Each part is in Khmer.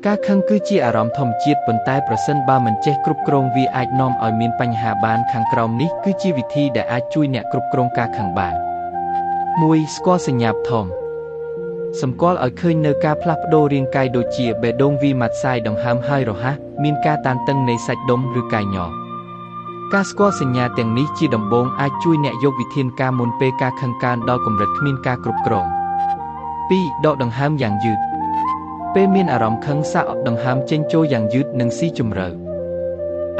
ការខឹងគឺជាអារម្មណ៍ធម្មជាតិប៉ុន្តែប្រសិនបើមិនចេះគ្រប់គ្រងវាអាចនាំឲ្យមានបញ្ហាបានខាងក្រោមនេះគឺជាវិធីដែលអាចជួយអ្នកគ្រប់គ្រងការខឹងបាន 1. ស្គាល់សញ្ញាបឋមសម្គាល់ឲ្យឃើញនៅការផ្លាស់ប្ដូររាងកាយដូចជាបេះដូងវាម៉ាត់សាយដង្ហើមហើយរហ័សមានការតានតឹងនៃសាច់ដុំឬកាយញ័រការស្គាល់សញ្ញាទាំងនេះជាដំបូងអាចជួយអ្នកយកវិធានការមុនពេលការខឹងកើនដល់កម្រិតគ្មានការគ្រប់គ្រង 2. ដកដង្ហើមយ៉ាងយឺតពេលមានអារម្មណ៍ខឹងសាកដង្ហើមចេញចូលយ៉ាងយឺតនិងស៊ីជម្រៅ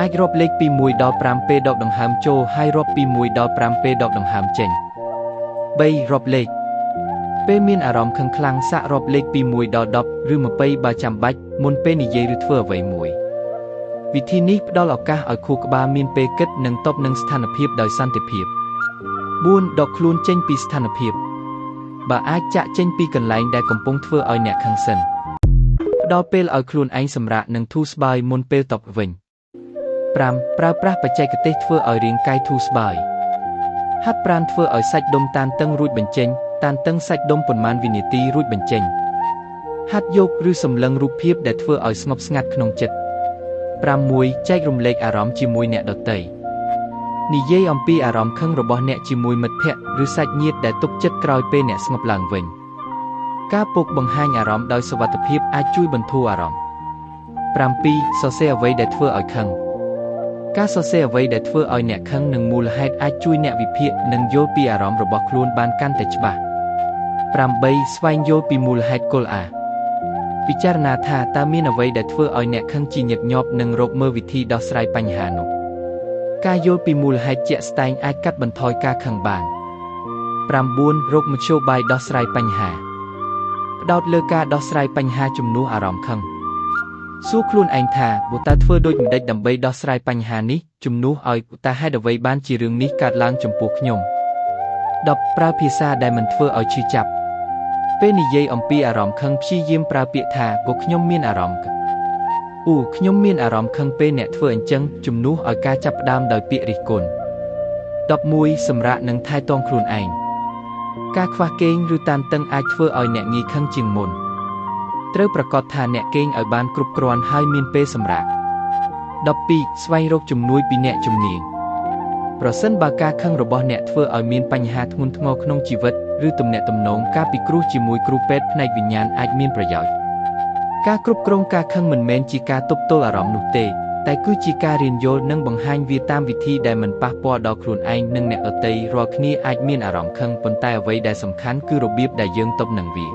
អាចរាប់លេខពី1ដល់5ពេលដកដង្ហើមចូលហើយរាប់ពី1ដល់5ពេលដកដង្ហើមចេញ 3. រាប់លេខពេលមានអារម្មណ៍ខឹងខ្លាំងសាករាប់លេខពី1ដល់10ឬ20បើចាំបាច់មុនពេលនិយាយឬធ្វើអ្វីមួយវិធីនេះផ្ដល់ឱកាសឲ្យខួរក្បាលមានពេលគិតនិងទប់នឹងស្ថានភាពដោយសន្តិភាព 4. ដកខ្លួនចេញពីស្ថានភាពបើអាចចាក់ចេញពីកន្លែងដែលកំពុងធ្វើឲ្យអ្នកខឹងសិនផ្ដល់ពេលឲ្យខ្លួនឯងសម្រាកនិងធូរស្បើយមុនពេលតបវិញ 5. ប្រើប្រាស់បច្ចេកទេសធ្វើឲ្យរាងកាយធូរស្បើយហាត់ប្រាណធ្វើឲ្យសាច់ដុំតានតឹងរួចបញ្ចេញតានតឹងសាច់ដុំប៉ុន្មានវិនាទីរួចបញ្ចេញហាត់យកឬសម្លឹងរូបភាពដែលធ្វើឲ្យស្ងប់ស្ងាត់ក្នុងចិត្ត 6. ចែករំលែកអារម្មណ៍ជាមួយអ្នកដទៃនិយាយអំពីអារម្មណ៍ខឹងរបស់អ្នកជាមួយមិត្តភក្តិឬសាច់ញាតិដែលទុកចិត្តក្រោយពេលអ្នកស្ងប់ឡើងវិញការពុកបង្ហាញអារម្មណ៍ដោយសុវត្ថិភាពអាចជួយបន្ធូរអារម្មណ៍ 7. សរសេរអ្វីដែលធ្វើឲ្យខឹងការសរសេរអ្វីដែលធ្វើឲ្យអ្នកខឹងនិងមូលហេតុអាចជួយអ្នកវិភាគនិងយល់ពីអារម្មណ៍របស់ខ្លួនបានកាន់តែច្បាស់ 8. ស្វែងយល់ពីមូលហេតុគល់ពិចារណាថាតើមានអ្វីដែលធ្វើឲ្យអ្នកខឹងជាញឹកញាប់និងរកមើលវិធីដោះស្រាយបញ្ហានោះការយល់ពីមូលហេតុជាក់ស្ដែងអាចកាត់បន្ថយការខឹងបាន 9. រកមធ្យោបាយដោះស្រាយបញ្ហាផ្ដោតលើការដោះស្រាយបញ្ហាជំនួសអារម្មណ៍ខឹងសួរខ្លួនឯងថាបើតើធ្វើដូចម្តេចដើម្បីដោះស្រាយបញ្ហានេះជំនួសឲ្យតើហេតុអ្វីបានជារឿងនេះកើតឡើងចំពោះខ្ញុំ 10. ប្រើភាសាដែលមិនធ្វើឲ្យឈឺចាប់ពេលនិយាយអំពីអារម្មណ៍ខឹងព្យាយាមប្រើពាក្យថាខ្ញុំមានអារម្មណ៍ខ្ញុំមានអារម្មណ៍ខឹងពេលអ្នកធ្វើអញ្ចឹងជំនួសឲ្យការចាប់ផ្ដើមដោយពាក្យរិះគន់ 11. សម្រាកនិងថែទាំខ្លួនឯងការខ្វះគេងឬតានតឹងអាចធ្វើឲ្យអ្នកងាយខឹងជាងមុនត្រូវប្រាកដថាអ្នកគេងឲ្យបានគ្រប់គ្រាន់ហើយមានពេលសម្រាក 12. ស្វែងរកជំនួយពីអ្នកជំនាញប្រសិនបើការខឹងរបស់អ្នកធ្វើឲ្យមានបញ្ហាធ្ងន់ធ្ងរក្នុងជីវិតឬទំនាក់ទំនងការពិគ្រោះជាមួយគ្រូពេទ្យផ្នែកវិញ្ញាណអាចមានប្រយោជន៍ការគ្រប់គ្រងការខឹងមិនមែនជាការទប់ទល់អារម្មណ៍នោះទេតែគឺជាការរៀនយល់និងបង្ហាញវាតាមវិធីដែលមិនប៉ះពាល់ដល់ខ្លួនឯងនិងអ្នកដទៃរាល់គ្នាអាចមានអារម្មណ៍ខឹងប៉ុន្តែអ្វីដែលសំខាន់គឺរបៀបដែលយើងទប់នឹងវា